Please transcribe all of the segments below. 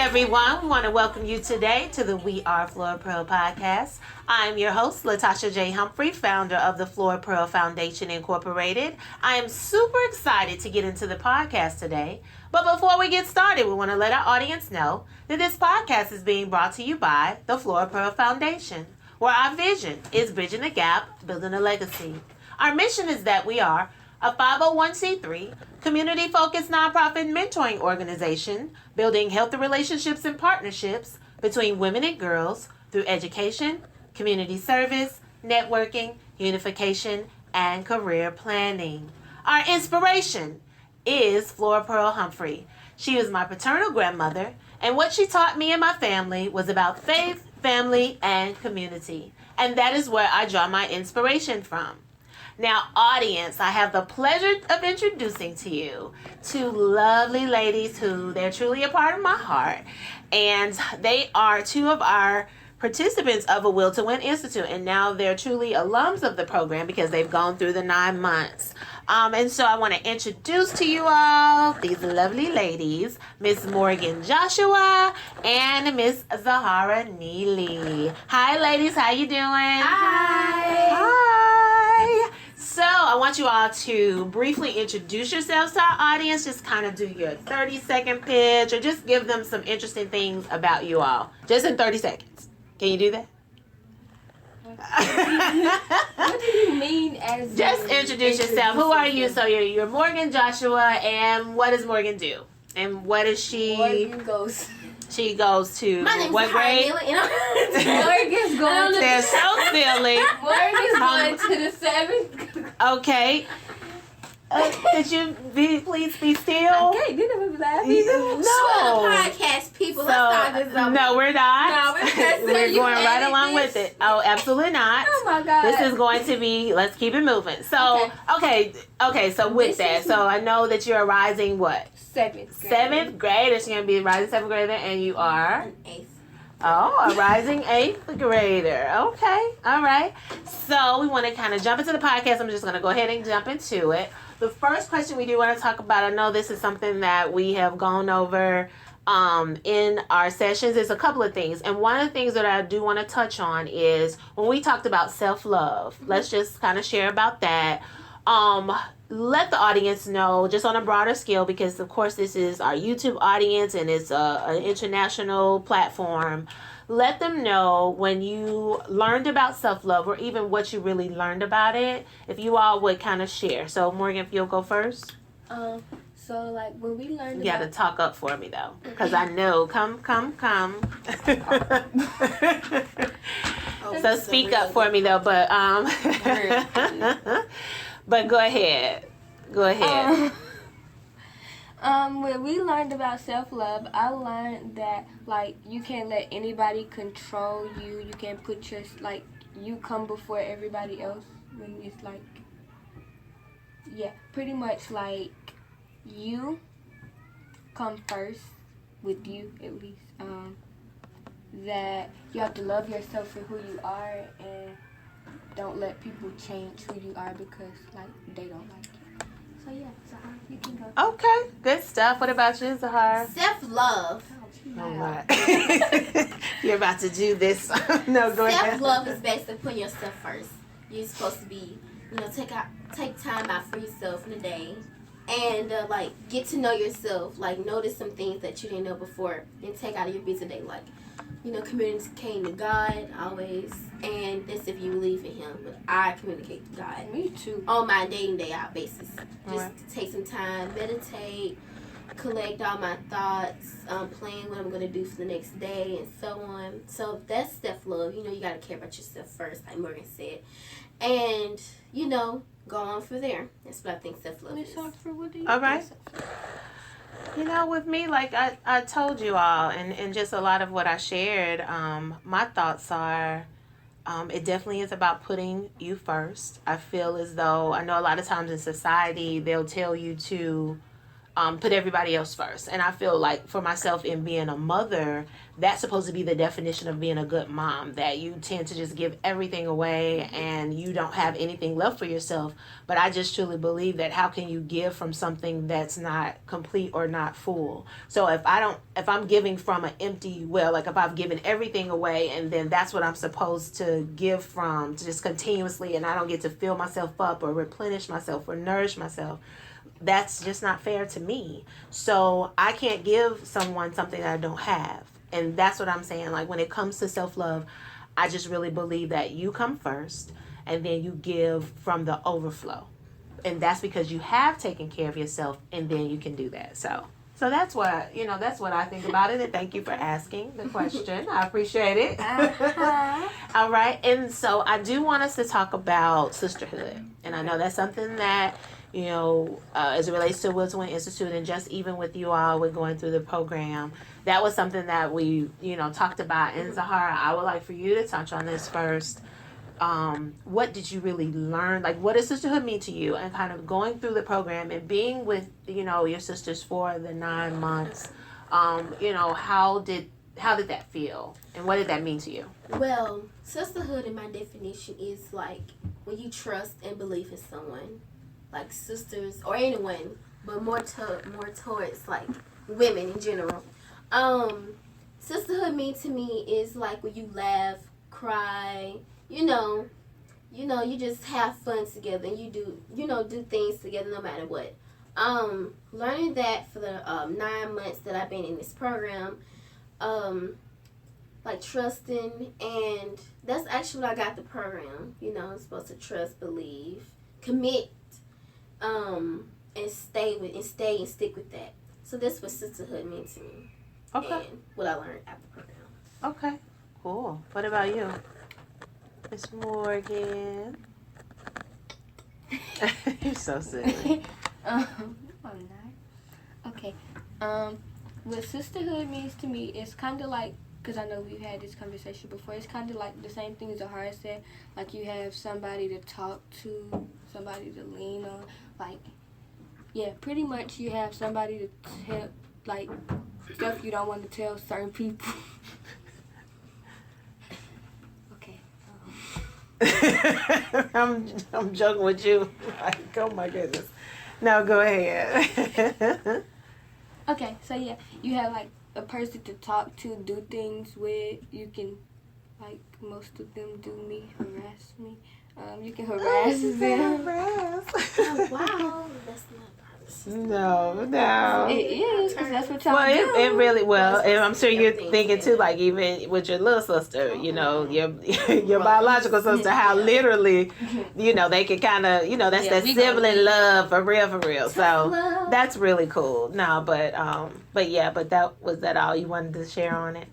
everyone. We want to welcome you today to the We Are Flora Pro podcast. I'm your host, Latasha J. Humphrey, founder of the Flora Pro Foundation Incorporated. I am super excited to get into the podcast today. But before we get started, we want to let our audience know that this podcast is being brought to you by the Flora Pro Foundation, where our vision is bridging the gap, building a legacy. Our mission is that we are a 501c3, community-focused nonprofit mentoring organization, building healthy relationships and partnerships between women and girls through education, community service, networking, unification, and career planning. Our inspiration is Flora Pearl Humphrey. She was my paternal grandmother, and what she taught me and my family was about faith, family, and community. And that is where I draw my inspiration from. Now, audience, I have the pleasure of introducing to you two lovely ladies who they're truly a part of my heart. And they are two of our participants of A Will to Win Institute. And now they're truly alums of the program because they've gone through the 9 months. And so I want to introduce to you all these lovely ladies, Miss Morgan Joshua and Miss Zahara Neely. Hi, ladies. How you doing? Hi. Hi. So I want you all to briefly introduce yourselves to our audience. Just kind of do your 30-second pitch or just give them some interesting things about you all. Just in 30 seconds. Can you do that? What do you mean as Just introduce yourself. Who are you? So you're Morgan Joshua, and what does Morgan do? And what is she? Morgan goes. She goes to My name's what grade? Morgan's going to They're so silly. Morgan's going to the 7th. Okay. Could you please be still? Okay, didn't we laugh either? No. Podcast people. Let's start this over. No, we're not. No, We're going right along with it. Oh, absolutely not. Oh my God. This is going to be, let's keep it moving. So, okay, so with that, so I know that you're a rising what? 7th grade. 7th grader. She's going to be a rising 7th grader, and you are? An eighth. Oh, a rising 8th grader. Okay, all right. So we want to kind of jump into the podcast. I'm just going to go ahead and jump into it. The first question we do want to talk about, I know this is something that we have gone over in our sessions, is a couple of things. And one of the things that I do want to touch on is when we talked about self-love. Let's just kind of share about that. Let the audience know just on a broader scale, because of course this is our YouTube audience and it's an international platform. Let them know when you learned about self-love or even what you really learned about it, if you all would kind of share. So Morgan, if you'll go first. So like when we learned You got to talk up for me though, because I know, come. So speak up for me though, but but go ahead. When we learned about self-love, I learned that like you can't let anybody control you. You can't put your you come before everybody else when it's like pretty much like you come first with you at least. That you have to love yourself for who you are and don't let people change who you are because like they don't like you. So yeah, Zahara, you can go. Okay, good stuff. What about you, Zahara? Self-love. Oh my. You're about to do this. No, go ahead. Self-love is basically putting yourself first. You're supposed to be, take time out for yourself in the day and get to know yourself. Like notice some things that you didn't know before and take out of your busy day. Like, communicating to God always, and that's if you believe in Him. But I communicate to God. Me too. On my day in day out basis. Just Right. to take some time, meditate, collect all my thoughts, plan what I'm gonna do for the next day, and so on. So that's self-love. You gotta care about yourself first, like Morgan said, and go on from there. That's what I think self-love is. All right. With me, like I told you all, and just a lot of what I shared, my thoughts are, it definitely is about putting you first. I feel as though, I know a lot of times in society, they'll tell you to put everybody else first. And I feel like for myself, in being a mother, that's supposed to be the definition of being a good mom, that you tend to just give everything away and you don't have anything left for yourself. But I just truly believe that how can you give from something that's not complete or not full? So if I'm giving from an empty well, like if I've given everything away and then that's what I'm supposed to give from just continuously, and I don't get to fill myself up or replenish myself or nourish myself, that's just not fair to me. So I can't give someone something that I don't have. And that's what I'm saying. Like when it comes to self-love, I just really believe that you come first and then you give from the overflow. And that's because you have taken care of yourself, and then you can do that. So that's what, that's what I think about it. And thank you for asking the question. I appreciate it. All right. And so I do want us to talk about sisterhood. And I know that's something that, as it relates to Woods Win Institute, and just even with you all, with going through the program, that was something that we, talked about. And Zahara, I would like for you to touch on this first. What did you really learn? Like, what does sisterhood mean to you? And kind of going through the program and being with, your sisters for the 9 months, how did that feel? And what did that mean to you? Well, sisterhood in my definition is like when you trust and believe in someone, like sisters or anyone, but more towards like women in general. Sisterhood mean to me is like when you laugh, cry, you just have fun together, and you do things together no matter what. Learning that for the 9 months that I've been in this program, like trusting, and that's actually what I got the program. I'm supposed to trust, believe, commit, and stay and stick with that. So that's what sisterhood means to me. Okay. And what I learned at the program. Okay. Cool. What about you, Miss Morgan? You're so silly. I'm not. Okay. What sisterhood means to me is kind of like, because I know we've had this conversation before, it's kind of like the same thing as Zahara said. Like you have somebody to talk to, somebody to lean on. Like, yeah, pretty much you have somebody to tell, like, stuff you don't want to tell certain people. I'm joking with you. Like, oh my goodness. No, go ahead. Okay, so yeah, you have like a person to talk to, do things with. You can, like most of them do me, harass me. You can harass them. Oh, wow, that's not part of sisterhood. No. It is, because that's what y'all Well, do. it really, and I'm sure you're thinking too, like even with your little sister, your biological sister, how literally, they can kind of, that's that sibling love for real. So that's really cool. No, but was that all you wanted to share on it?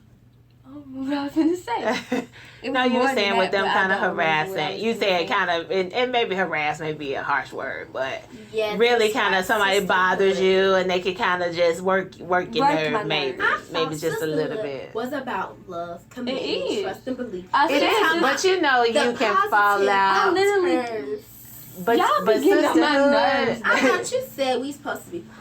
What I was going to say. No, you were saying with them kind of harassing. You said kind of, and maybe harass may be a harsh word, but really kind of somebody bothers you and they can kind of just work your nerve, maybe just a little bit. Was about love, commitment, trust, and belief. It is, but you can fall out. I literally. But sisterhood. I thought you said we supposed to be positive.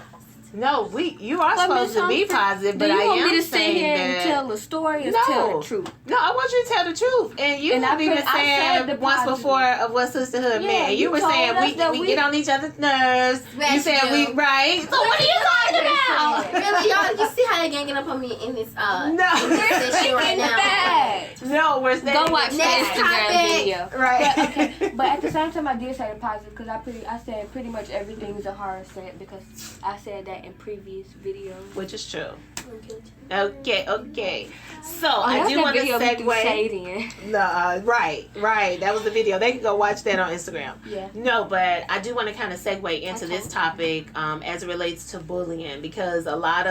No, you are supposed to be positive, but I am saying that. Do you want me to sit here and tell a story or tell the truth? No, I want you to tell the truth. And you have even said once before of what sisterhood meant. And you were saying we get on each other's nerves. You said we, right? So what are you talking about? Really, y'all, you see how they're ganging up on me in this No, right now? No, we're standing. Go watch the Instagram video. Right. But at the same time, I did say the positive because I said pretty much everything Zahara said because I said that in previous videos. Which is true. Okay. So I do want to segue. No, right. That was the video. They can go watch that on Instagram. Yeah. No, but I do want to kind of segue into this topic as it relates to bullying, because a lot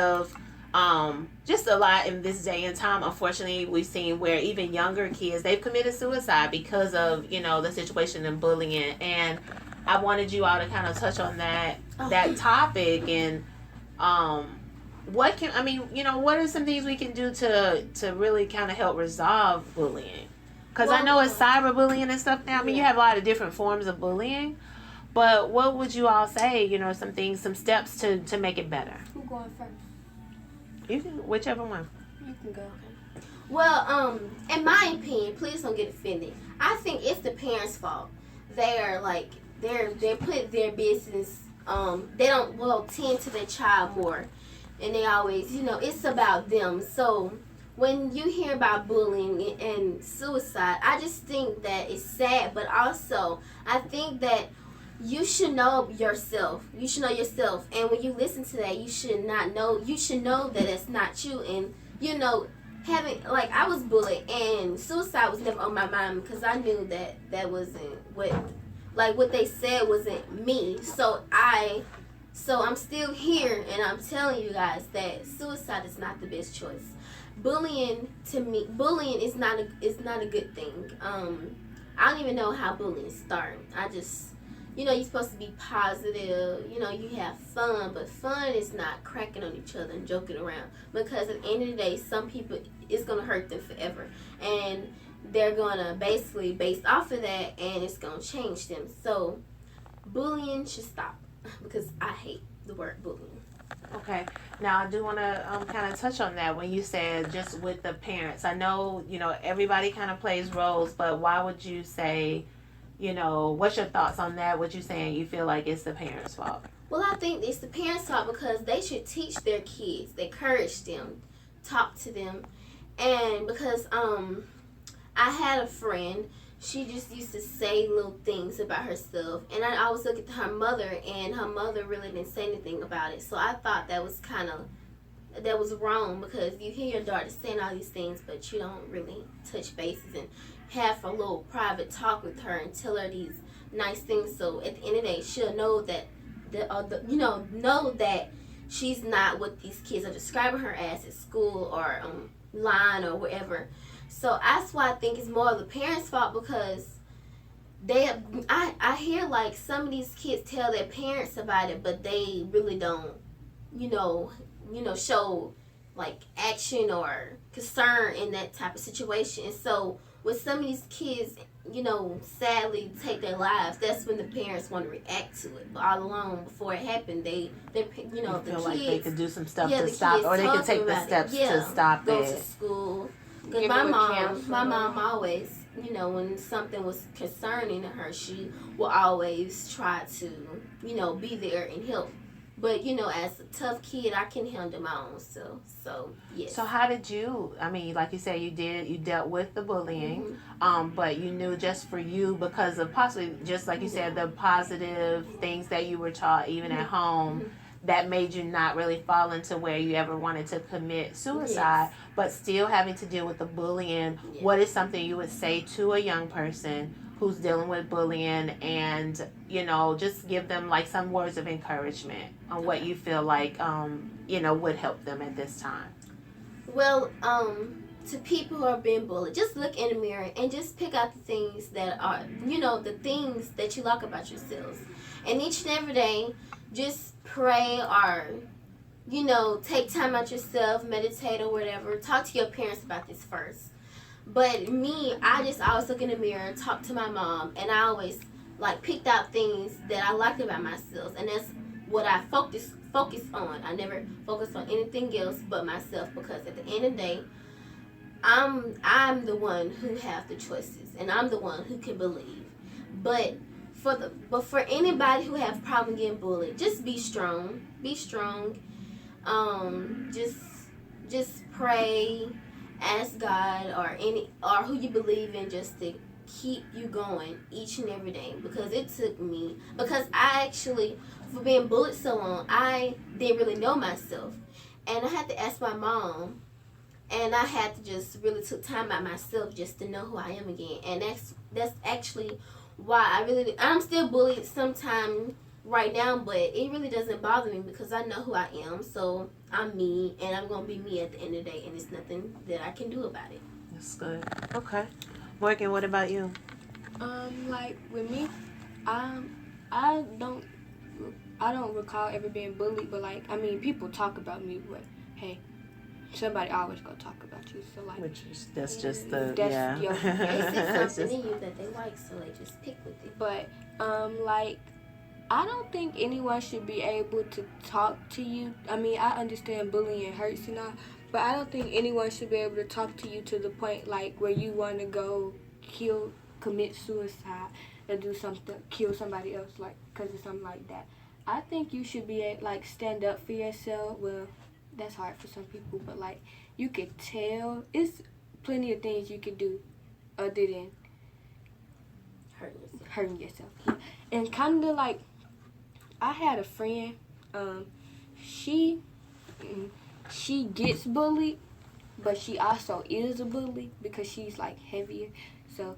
in this day and time, unfortunately, we've seen where even younger kids, they've committed suicide because of the situation and bullying. And I wanted you all to kind of touch on that topic and what are some things we can do to really kind of help resolve bullying? Because I know it's cyberbullying and stuff now. I mean, you have a lot of different forms of bullying, But what would you all say? Some things, some steps to make it better. Who's going first? You can, whichever one. You can go. Well, in my opinion, please don't get offended. I think it's the parents' fault. They're put their business. They don't tend to their child more, and they always, it's about them. So when you hear about bullying and suicide, I just think that it's sad, but also I think that you should know yourself. You should know yourself, and when you listen to that, you should know that it's not you, and having, like, I was bullied and suicide was never on my mind because I knew that wasn't what they said wasn't me. So I'm still here, and I'm telling you guys that suicide is not the best choice. Bullying is not a good thing. I don't even know how bullying started. I just, you're supposed to be positive. You have fun, but fun is not cracking on each other and joking around, because at the end of the day, some people, it's gonna hurt them forever, and they're gonna basically base off of that, and it's gonna change them. So bullying should stop, because I hate the word bullying. Okay. Now, I do want to kind of touch on that when you said just with the parents. I know, everybody kind of plays roles, but why would you say, what's your thoughts on that? What you saying you feel like it's the parents' fault? Well, I think it's the parents' fault because they should teach their kids, encourage them, talk to them. And because I had a friend, she just used to say little things about herself, and I always look at her mother, and her mother really didn't say anything about it. So I thought that was wrong, because you hear your daughter saying all these things, but you don't really touch bases and have a little private talk with her and tell her these nice things. So at the end of the day, she'll know that know that she's not what these kids are describing her as at school or online or wherever. So that's why I think it's more of the parents' fault, because I hear like some of these kids tell their parents about it, but they really don't, show like action or concern in that type of situation. And so when some of these kids, sadly take their lives, that's when the parents want to react to it. But all along before it happened, they the feel kids, like they could do some stuff to the stop, or they could kids take the talking steps about it. to stop Go it. to school. Because Give my them a mom counselor. always, when something was concerning to her, she will always try to, be there and help. But, as a tough kid, I can handle my own self. So, yes. So how did you, like you said, you dealt with the bullying, but you knew just for you, because of possibly, just like you said, the positive things that you were taught even at home, that made you not really fall into where you ever wanted to commit suicide, Yes. but still having to deal with the bullying. Yes. What is something you would say to a young person who's dealing with bullying, and just give them like some words of encouragement on what you feel like would help them at this time? Well, to people who are being bullied, just look in the mirror and just pick out the things that are, the things that you like about yourselves. And each and every day, just pray or, take time out yourself, meditate or whatever. Talk to your parents about this first. But me, I just always look in the mirror, talk to my mom, and I always picked out things that I liked about myself, and that's what I focus on. I never focus on anything else but myself, because at the end of the day, I'm the one who have the choices, and I'm the one who can believe. But for anybody who have problem getting bullied, just be strong. Be strong. Just pray, ask God or who you believe in, just to keep you going each and every day. Because it took me, because I actually, for being bullied so long, I didn't really know myself, and I had to ask my mom, and I had to just really took time out myself just to know who I am again. And that's actually why I'm still bullied sometimes right now, but it really doesn't bother me, because I know who I am. So I'm me, and I'm gonna be me at the end of the day, and there's nothing that I can do about it. That's good. Okay. Morgan, what about you? Like with me, I don't recall ever being bullied, but people talk about me, but hey, somebody always gonna talk about you. So That's just the that's your They see something in you that they like, so they just pick with it. But I don't think anyone should be able to talk to you. I mean, I understand bullying hurts and all, but I don't think anyone should be able to talk to you to the point like where you want to go commit suicide, or do something, kill somebody else, like because of something like that. I think you should be like stand up for yourself. Well, that's hard for some people, but like you could tell, it's plenty of things you could do other than hurting yourself. Yeah. And kind of like, I had a friend, she she gets bullied, but she also is a bully because she's like heavier. So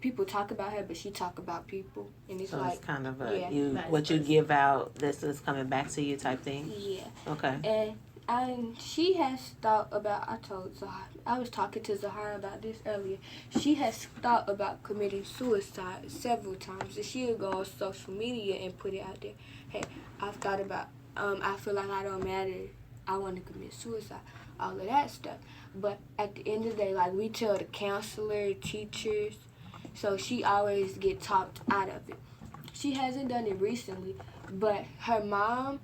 people talk about her, but she talk about people, and it's So like, it's kind of yeah. what you give out, this is coming back to you type thing. Yeah. Okay. And she has thought about, I told Zahara, I was talking to Zahara about this earlier. She has thought about committing suicide several times. And she'll go on social media and put it out there. Hey, I've thought about, I feel like I don't matter. I want to commit suicide. All of that stuff. But at the end of the day, like we tell the counselor, teachers, so she always get talked out of it. She hasn't done it recently, but her mom,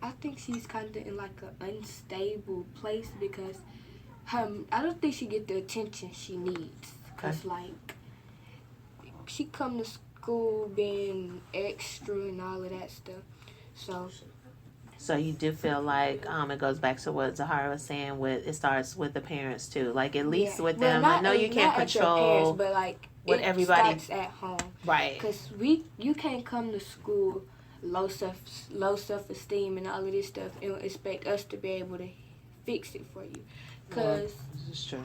I think she's kind of in like an unstable place because I don't think she get the attention she needs. Cause like she come to school being extra and all of that stuff. So you do feel like it goes back to what Zahara was saying. With it starts with the parents too. Like at least with them, I know you can't control parents, but like what everybody starts at home, right? Cause you can't come to school low self-esteem and all of this stuff and expect us to be able to fix it for you. Cause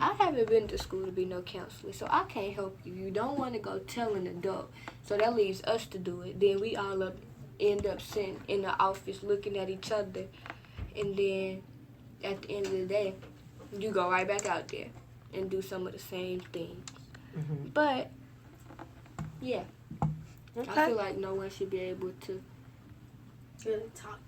I haven't been to school to be no counselor, so I can't help you. You don't want to go tell an adult, so that leaves us to do it. Then we all end up sitting in the office looking at each other, and then at the end of the day, you go right back out there and do some of the same things. Mm-hmm. But yeah, okay. I feel like no one should be able to really talk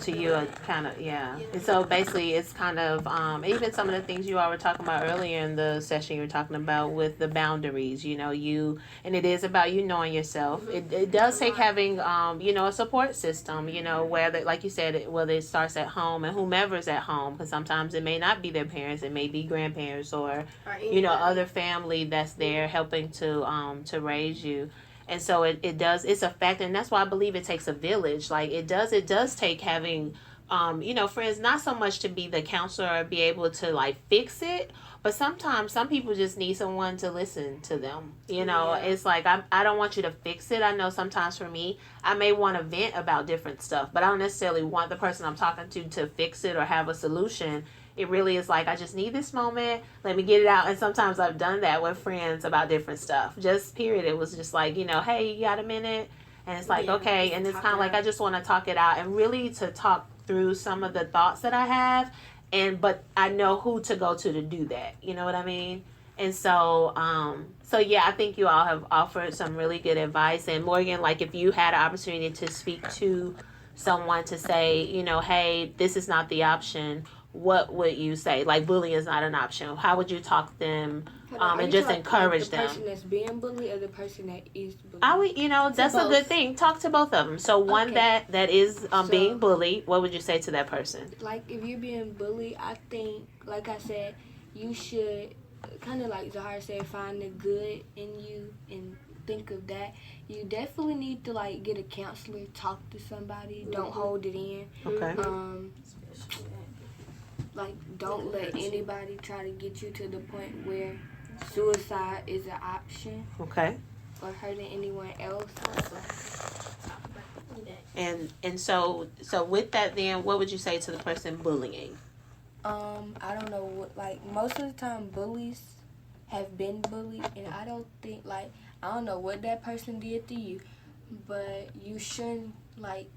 to you kind of, yeah. And so basically it's kind of even some of the things you all were talking about earlier in the session, you were talking about with the boundaries, you know, and it is about you knowing yourself. It does take having a support system, whether, like you said, whether it starts at home and whomever's at home, because sometimes it may not be their parents, it may be grandparents or other family that's there helping to raise you. And so it's a factor, and that's why I believe it takes a village. Like it does take having, friends, not so much to be the counselor or be able to like fix it, but sometimes some people just need someone to listen to them. It's like, I don't want you to fix it. I know sometimes for me, I may want to vent about different stuff, but I don't necessarily want the person I'm talking to fix it or have a solution. It really is like, I just need this moment. Let me get it out. And sometimes I've done that with friends about different stuff. Just period. It was just like, hey, you got a minute? And it's like, okay. And it's kind of like, I just want to talk it out and really to talk through some of the thoughts that I have. But I know who to go to do that. You know what I mean? And so, yeah, I think you all have offered some really good advice. And Morgan, like if you had an opportunity to speak to someone to say, hey, this is not the option, what would you say? Like bullying is not an option. How would you talk them and just encourage them? The person that's being bullied or the person that is bullied? I would, that's a good thing. Talk to both of them. So one that is being bullied, what would you say to that person? Like if you're being bullied, I think, like I said, you should kind of like Zahara said, find the good in you and think of that. You definitely need to like get a counselor, talk to somebody. Don't hold it in. Okay. Like, don't let anybody try to get you to the point where suicide is an option. Okay. Or hurting anyone else. And so with that, then, what would you say to the person bullying? I don't know what, like, most of the time bullies have been bullied, and I don't think, like, I don't know what that person did to you, but you shouldn't, like,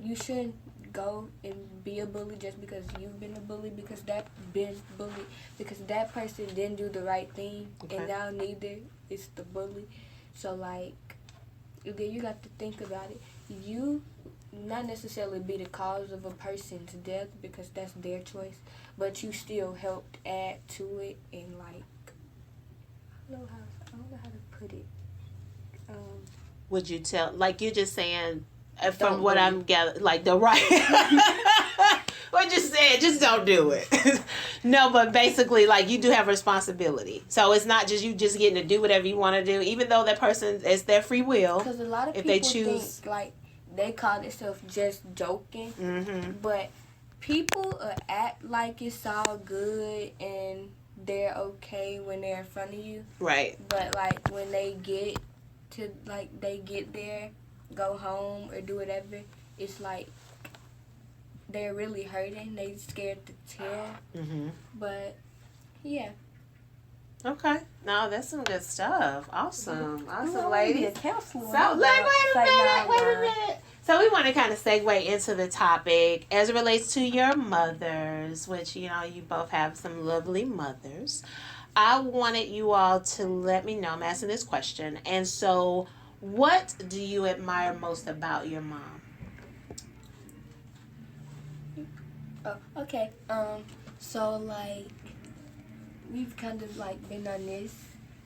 you shouldn't go and be a bully just because you've been a bully, because that person didn't do the right thing, and now neither is the bully. So like, then you got to think about it. You not necessarily be the cause of a person's death because that's their choice, but you still helped add to it, and like, I don't know how to put it. Would you tell, like you're just saying, from Don't what do I'm gathering, like the right. What you said, just don't do it. No, but basically, like, you do have responsibility. So it's not just you just getting to do whatever you want to do, even though that person, it's their free will. Because a lot of If people they choose, think, like, they call themselves just joking. mm-hmm. But people act like it's all good and they're okay when they're in front of you. Right. But, like, when they get to, like, they get there, go home or do whatever, it's like they're really hurting. They scared to tell. Mm-hmm. But, yeah. Okay. No, that's some good stuff. Awesome. Awesome, Be a ladies. counselor. So, wait a minute. So we want to kind of segue into the topic as it relates to your mothers, which, you know, you both have some lovely mothers. I wanted you all to let me know, I'm asking this question. And so, what do you admire most about your mom? Oh, okay. So, like, we've kind of, like, been on this.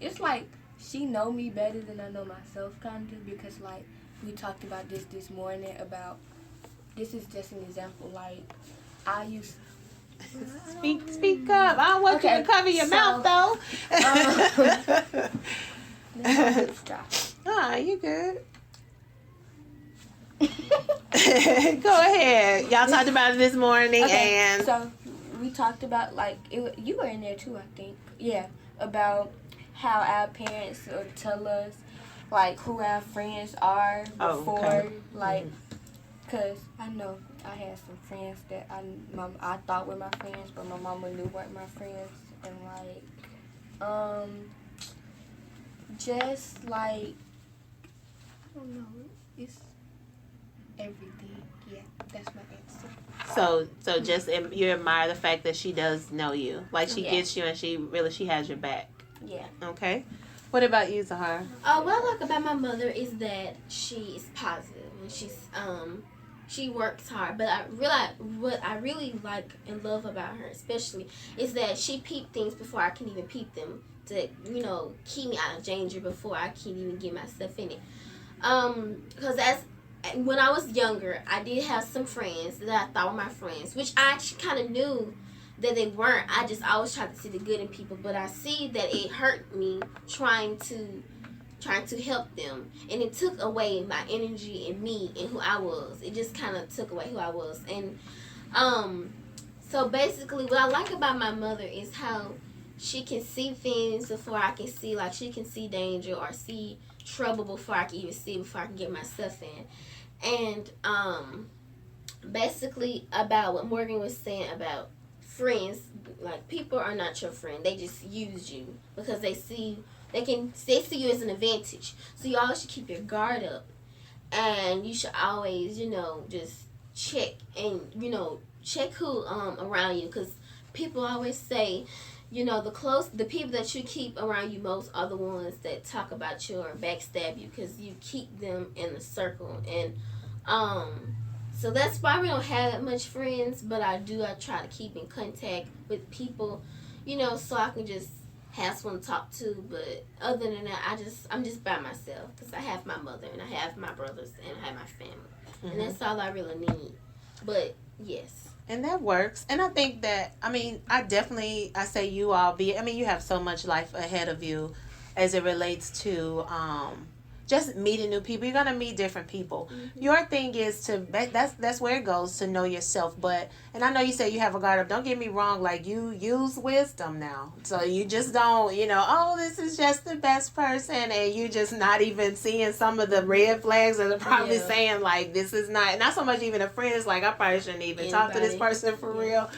It's like she know me better than I know myself, kind of, because, like, we talked about this morning about, this is just an example, like, I used Speak up. I don't want you to cover your mouth, though. Ah, you good. Go ahead. Y'all talked about it this morning, and so we talked about, like, you were in there too, I think. Yeah, about how our parents would tell us, like, who our friends are before, like, because I know I had some friends that I thought were my friends, but my mama knew weren't my friends, and, like, just, like, I don't know, it's everything. Yeah, that's my answer. So just you admire the fact that she does know you, like she Yeah. gets you, and she has your back. Yeah. Okay. What about you, Zahara? What I like about my mother is that she is positive and she works hard. But what I really like and love about her, especially, is that she peep things before I can even peep them, to, you know, keep me out of danger before I can even get myself in it. Because when I was younger, I did have some friends that I thought were my friends, which I actually kind of knew that they weren't. I just always tried to see the good in people, but I see that it hurt me trying to help them, and it took away my energy and me and who I was. It just kind of took away who I was, and so basically, what I like about my mother is how she can see things before I can see. Like, she can see danger or see trouble before I can even see, before I can get myself in. And basically, about what Morgan was saying about friends, like, people are not your friend. They just use you because they see you as an advantage. So you always should keep your guard up, and you should always, you know, just check and, you know, check who around you, because people always say, you know, the people that you keep around you most are the ones that talk about you or backstab you, because you keep them in the circle. And so that's why we don't have that much friends, but I try to keep in contact with people, you know, so I can just have someone to talk to. But other than that, I'm just by myself, because I have my mother and I have my brothers and I have my family, and that's all I really need. But yes. And that works. And I think that, I say you all you have so much life ahead of you as it relates to just meeting new people. You're gonna meet different people. Mm-hmm. Your thing is that's where it goes, to know yourself. And I know you say you have a guard up. Don't get me wrong. Like, you use wisdom now, so you just don't, you know, oh, this is just the best person, and you just not even seeing some of the red flags that are probably saying, like, this is not so much even a friend. It's like, I probably shouldn't even talk to this person for real.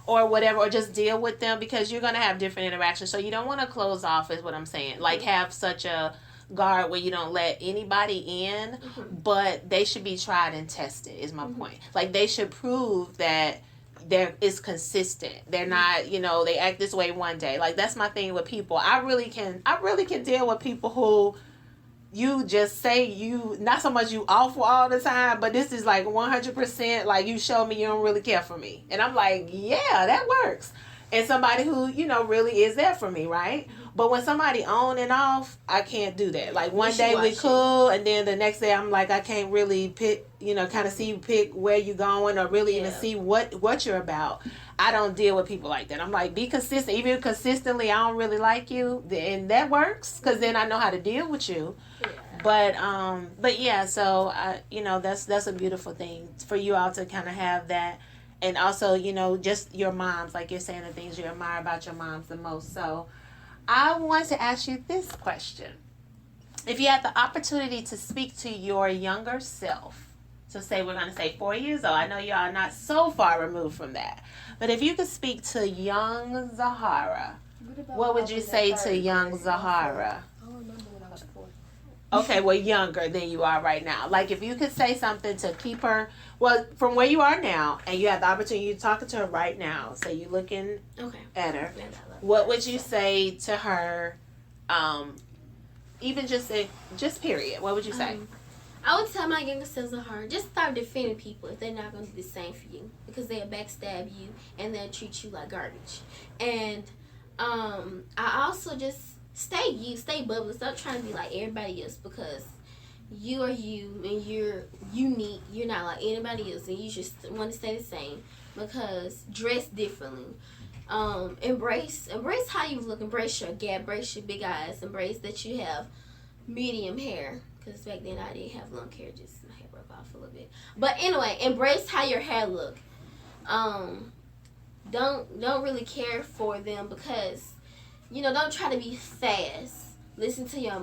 Or whatever, or just deal with them, because you're gonna have different interactions. So you don't want to close off, is what I'm saying. Like, have such a guard where you don't let anybody in, but they should be tried and tested, is my point. Like, they should prove that it's consistent. They're not, you know, they act this way one day. Like, that's my thing with people. I really can deal with people who you just say you, not so much you awful all the time, but this is like 100%, like, you show me you don't really care for me. And I'm like, yeah, that works. And somebody who, you know, really is there for me, right? But when somebody on and off, I can't do that. Like one day we Wishy-washy. cool, and then the next day I'm like, I can't really pick, kind of see you pick where you going, or really even Yeah. see what you're about. I don't deal with people like that. I'm like, be consistent. Even if consistently I don't really like you, and that works, because then I know how to deal with you. Yeah. But yeah, so that's a beautiful thing for you all to kind of have that, and also just your moms, like you're saying the things you admire about your moms the most. So I want to ask you this question: if you had the opportunity to speak to your younger self, so say we're going to say 4 years old. I know y'all are not so far removed from that, but if you could speak to young Zahara, what would you say to young Zahara? I don't remember when I was 4. Okay, well, younger than you are right now. Like, if you could say something to keep her, well, from where you are now, and you have the opportunity, you're talking to her right now, so you're looking Okay. at her, Yeah, I love what that. would you say to her, even just period, what would you say? I would tell my younger self, Zahara, just start defending people if they're not going to do the same for you, because they'll backstab you and they'll treat you like garbage. And I also just stay you, stay bubbly. Stop trying to be like everybody else, because you are you and you're unique. You're not like anybody else, and you just want to stay the same, because dress differently. Embrace how you look. Embrace your gap. Embrace your big eyes. Embrace that you have medium hair, because back then I didn't have long hair. Just my hair broke off a little bit. But anyway, embrace how your hair look. Don't really care for them, because don't try to be fast. Listen to your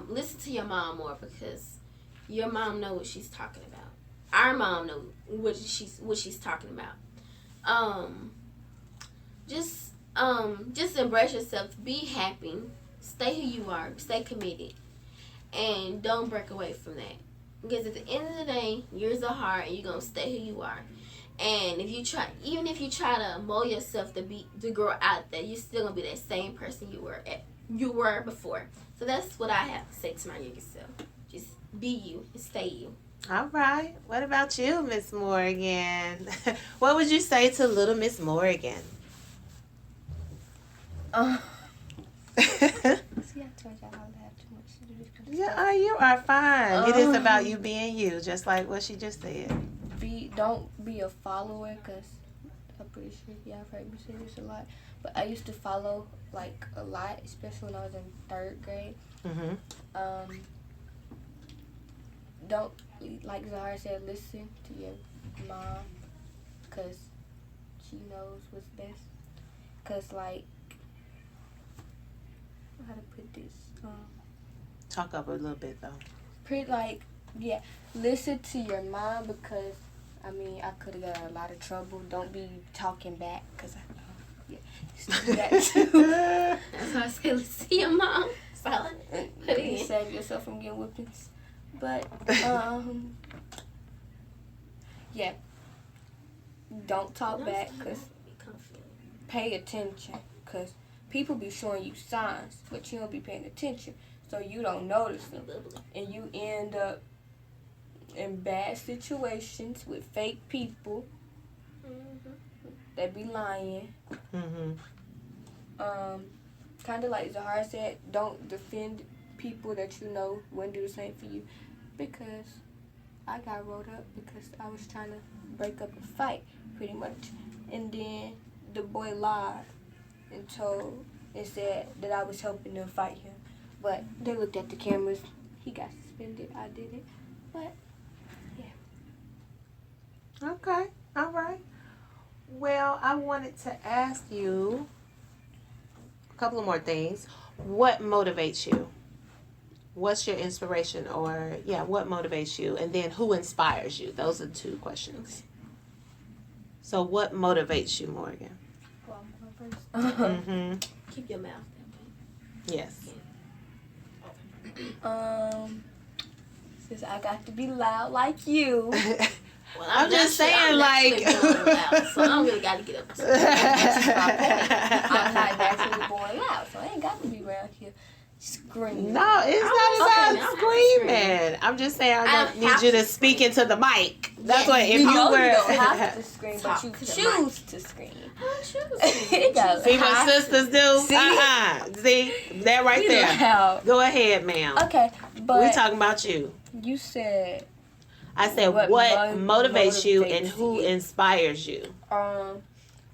mom more, because your mom know what she's talking about. Our mom know what she's talking about. Just embrace yourself. Be happy. Stay who you are. Stay committed, and don't break away from that. Because at the end of the day, you're Zahara, and you're gonna stay who you are. And if you try to mold yourself to grow out there, you're still gonna be that same person you were before. So that's what I have to say to my younger self. Just be you and stay you. All right. What about you, Miss Morgan? What would you say to little Miss Morgan? See, I told y'all I have too much to do this kind of stuff. Yeah, you are fine. It is about you being you, just like what she just said. Don't be a follower, because I'm pretty sure y'all have heard me say this a lot. But I used to follow like a lot, especially when I was in 3rd grade. Mhm. Don't, like Zahara said, listen to your mom, because she knows what's best. Because like, how to put this? Talk up a little bit though. Listen to your mom, because I could have got in a lot of trouble. Don't be talking back, because used to do that too. That's why I say listen to your mom. Solid. Put it You in. save yourself from getting whippings. But yeah, don't talk back, because Be confident. pay attention, because people be showing you signs, but you don't be paying attention, so you don't notice them, and you end up in bad situations with fake people that be lying. Mhm. Kind of like Zahara said, don't defend people that you know wouldn't do the same for you, because I got rolled up because I was trying to break up a fight, pretty much, and then the boy lied and said that I was helping them fight him, but they looked at the cameras. He got suspended. I didn't, but Okay. All right. Well, I wanted to ask you a couple of more things. What motivates you? What's your inspiration, or what motivates you? And then who inspires you? Those are 2 questions. So what motivates you, Morgan? well, I'm going first. Mm-hmm. Keep your mouth that way. Yes. Since I got to be loud like you. Well, I'm just saying, I'm like- naturally born loud, so I don't really got to get up. I'm not naturally born loud, so I ain't got to be around here scream. No, it's not okay, about I'm screaming. I'm just saying I I don't need have you to to speak scream. into the mic. That's Yes, what if You you know were. you don't have to scream, but Talk you to the choose to scream. I choose. It got See what hot. sisters do? See? See that right You there. loud. Go ahead, ma'am. Okay, but We talking about you. you said I said what, motivates you and who you. inspires you.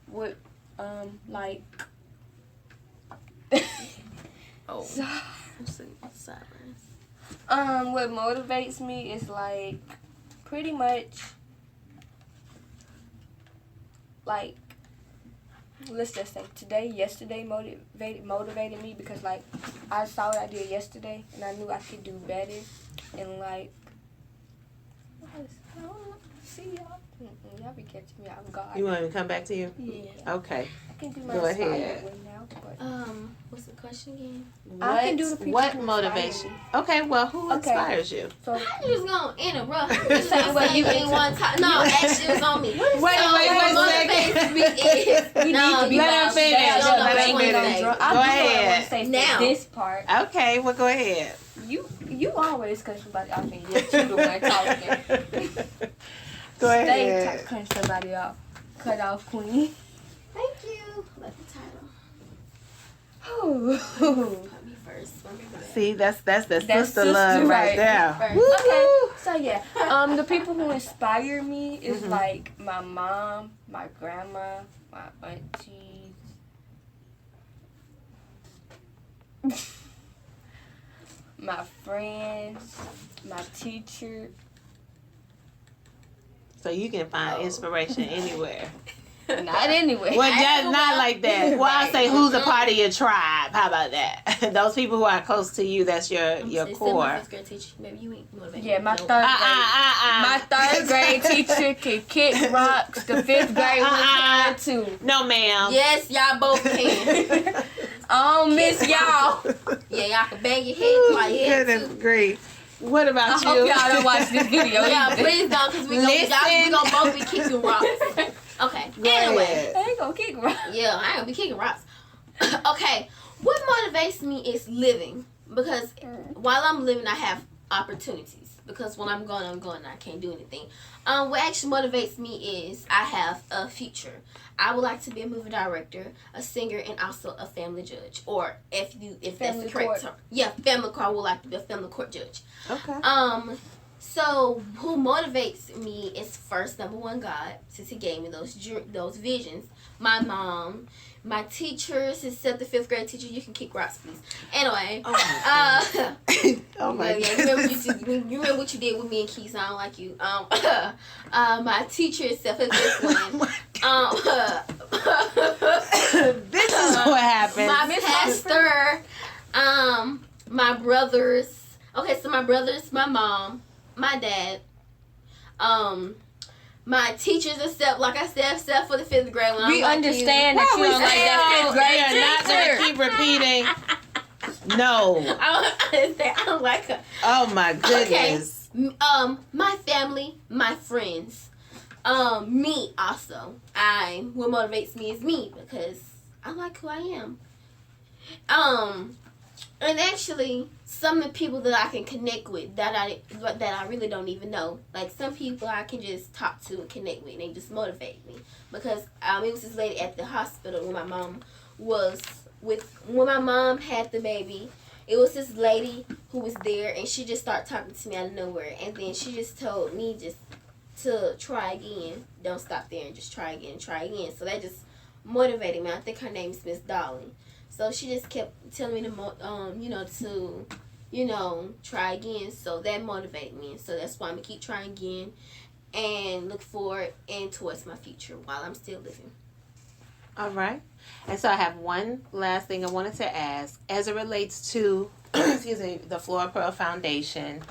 What like Oh. so, Silence. what motivates me is like pretty much like let's just say yesterday motivated me because like I saw what I did yesterday and I knew I could do better and like I don't know, see y'all. Y'all be catching me off guard. You want me to come back to you? Yeah. Okay. I can do my Go ahead. silent one now, but What's the question again? I can do the people what who inspire motivates you? me. Okay, well, who Okay. inspires you? so I'm just gonna interrupt. The same way you in one time. No, actually, it was on me. Wait, So wait what a second. motivates me is we no, need to be you Let know, him finish. I don't know Let what him you wanna finish. say. I Go do what I want ahead. to say for Now. this part. Okay, well, go ahead. You always cut somebody off and yet you the one talking. Go Stay ahead. cutting somebody off. Cut off queen. Thank you. Like the title. Ooh. Put me first. Let me go back. See, that's the That's sister sister love right right. there. First. Woo-hoo. Okay, so yeah, the people who inspire me is Mhm. like my mom, my grandma, my aunties, my friends, my teacher. So you can find Oh. inspiration anywhere. Not anyway. Well, just not like that. Well, I'll say who's a Right. part of your tribe. How about that? Those people who are close to you, that's your Say, core. my fifth grade teacher. Maybe you ain't motivated. Yeah, my Nope. third grade. My third grade teacher could kick rocks. The fifth grade was there too. No, ma'am. Yes, y'all both can. I don't miss y'all. Yeah, y'all can bang your head like head Goodness too. grief. What I about hope you? y'all don't watch this video. Yeah, either. please don't, cause we Listen. gonna both be kicking rocks. Okay. Go Anyway. ahead. I ain't gonna kick rocks. Yeah, I ain't gonna be kicking rocks. Okay, what motivates me is living, because while I'm living, I have opportunities. Because when I'm gone, I can't do anything. What actually motivates me is I have a future. I would like to be a movie director, a singer, and also a family judge. Or if that's Family the correct court. term. Yeah, family court. I would like to be a family court judge. Okay. So who motivates me is first, number one, God, since He gave me those visions. My mom, my teachers, except the fifth grade teacher. You can kick rocks, please. Anyway, Oh my oh my yeah, you remember what you did with me and Keith? I don't like you. My teacher, except for this one. This is what happens. My pastor, my brothers. Okay, so my brothers, my mom, my dad, my teachers, except like I said, except for the fifth grade when We I'm understand like that you don't like that fifth grade We are not going to teacher. keep repeating. No. I don't like her. Oh my goodness. My family, my friends, me also. What motivates me is me because I like who I am. And actually, some of the people that I can connect with that I really don't even know. Like some people I can just talk to and connect with, and they just motivate me. Because it was this lady at the hospital when my mom when my mom had the baby. It was this lady who was there, and she just started talking to me out of nowhere, and then she just told me just to try again. Don't stop there, and just try again, try again. So that just motivated me. I think her name is Miss Dolly. So she just kept telling me to try again. So that motivated me. So that's why I'm gonna keep trying again and look forward and towards my future while I'm still living. All right. And so I have one last thing I wanted to ask as it relates to the Flora Pearl Foundation,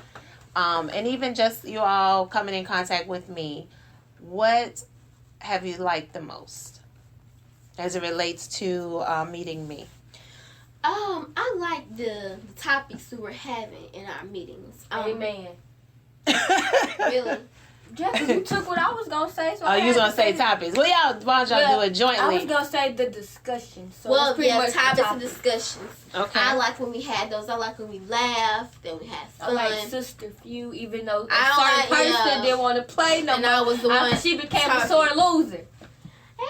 and even just you all coming in contact with me. What have you liked the most as it relates to meeting me? I like the topics we were having in our meetings. Amen. Really. Jeff, you took what I was gonna say. So Oh, you was gonna say topics. Well, why don't y'all do it jointly? I was gonna say the discussion. So Well, it's pretty much topics the and discussions. Okay. I like when we had those. I like when we laughed. Then we had I fun. like Sister Feud, even though a I certain like- person didn't want to play no And more. I was the one She became a talking. sore loser.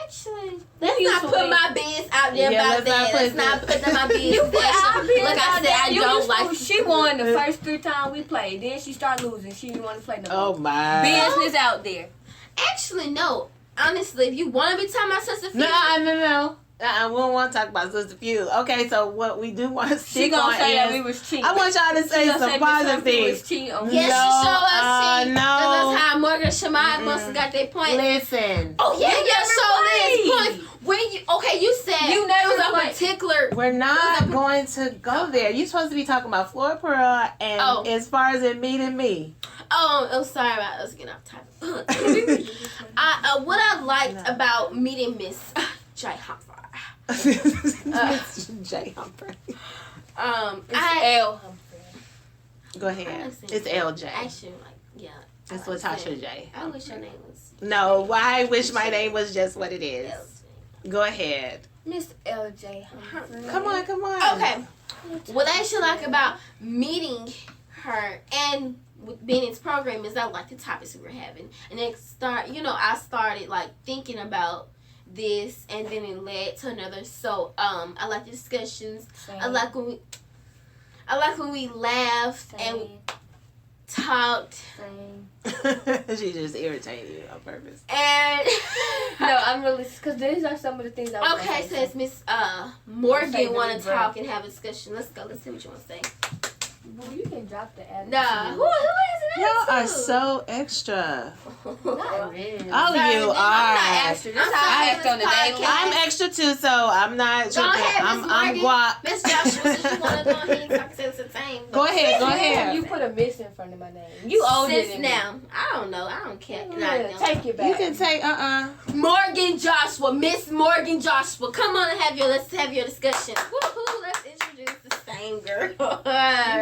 Actually, let's You not used to put win. my business out there Yeah, about let's not that. put Let's not put my business You put out our there. business Like I out said, there. I You don't used to- like. She won the first 3 times we played. Then she started losing. She didn't want to play no more. Oh my. Business out there. Actually, no. Honestly, if you want to be talking about Sister Feud, No. We don't want to talk about Sister Feud. Okay, so what we do want to She stick gonna on say that we is, was cheating. I want y'all to say She gonna some say positive Miss Humphrey was things. cheating on yes, me. No, she showed us. no. That's how Morgan Shemai must have got their point. Listen, Oh yeah, You yeah, never show this played. point. When you said You never it was a played. particular. we're not going to go there. You're supposed to be talking about Flora Pearl and Oh. as far as it meeting me. Oh, sorry about us getting off topic. What I liked about meeting Miss J. Humphrey. J. Humphrey. It's L. Humphrey. Go ahead. It's LJ. Actually, like, yeah. It's I like Latasha saying- J. I wish your name was. No, I wish my name was just what it is. Go ahead. Miss L.J. Humphrey. Come on. Okay. What I actually like about meeting her and with being in this program is I like the topics we were having, and I started like thinking about this, and then it led to another. So I like the discussions. I like when we laughed and we talked. She just irritated you on purpose. And No, I'm really, because these are some of the things I was okay, gonna so say. it's Miss Say Morgan want the to talk and have a discussion. Let's go. Let's see what you want to say. Well, you can drop the attitude. Nah, who has an Y'all are attitude? so extra. Not really. Oh, Sorry, you I'm are. not extra. This I'm how I extra on the podcast. daily. I'm extra too, so I'm not Go tripping. ahead, I'm Miss Morgan. guap. Miss Joshua, since you want to go ahead and talk to the thing. Go ahead. You put a miss in front of my name. You older Since than now, I don't know. I don't care. me. Nah, Yeah, no. take it back. You can say Morgan Joshua, Miss Morgan Joshua. Come on and let's have your discussion. Woohoo! Let's introduce the same girl.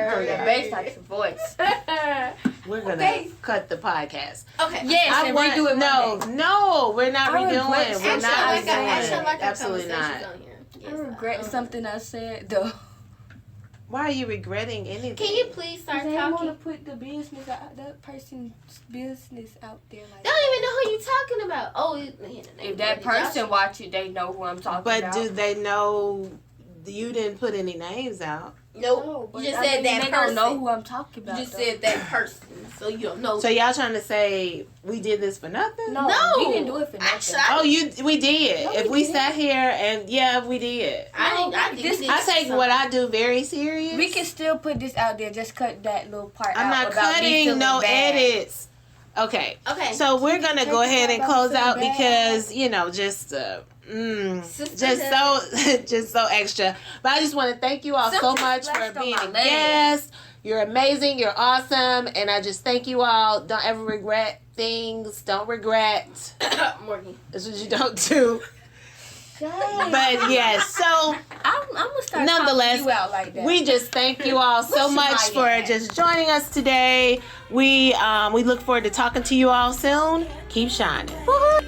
Heard that bass like your voice. We're gonna Okay. cut the podcast. Okay. Yes, and redo it Monday. No, we're not I redoing. regret We're something. not Actually, redoing. like our Absolutely conversations not. on here. I Yes, regret something I said, though. Why are you regretting anything? Can you please start They want to talking? put the business out, that person's business out there. Like They don't even know who you talking about. Oh, if that person watch it, they know who I'm talking But about. do they know you didn't put any names out? Nope. No, but You just I said mean, that they person. don't know who I'm talking You about. just though. said that person, so you don't know. So y'all trying to say we did this for nothing? No, No. we didn't do it for nothing. Actually, We did. No, If we we didn't. sat here and we did. I think this- we did I take something. what I do very serious. We can still put this out there. Just cut that little part I'm out. not about me cutting feeling no bad. edits. Okay. Okay. So we're gonna Take go the ahead part and about close feeling out bad. because just so extra. But I just want to thank you all so Something much for splashed on being my a leg. guest. You're amazing. You're awesome, and I just thank you all. Don't ever regret things. Don't regret. Morgan. That's what you don't do. Dang. But yes, so I'm gonna start Nonetheless, talking you out like that. we just thank you all so What's much your for at? just joining us today. We look forward to talking to you all soon. Keep shining. Woo-hoo.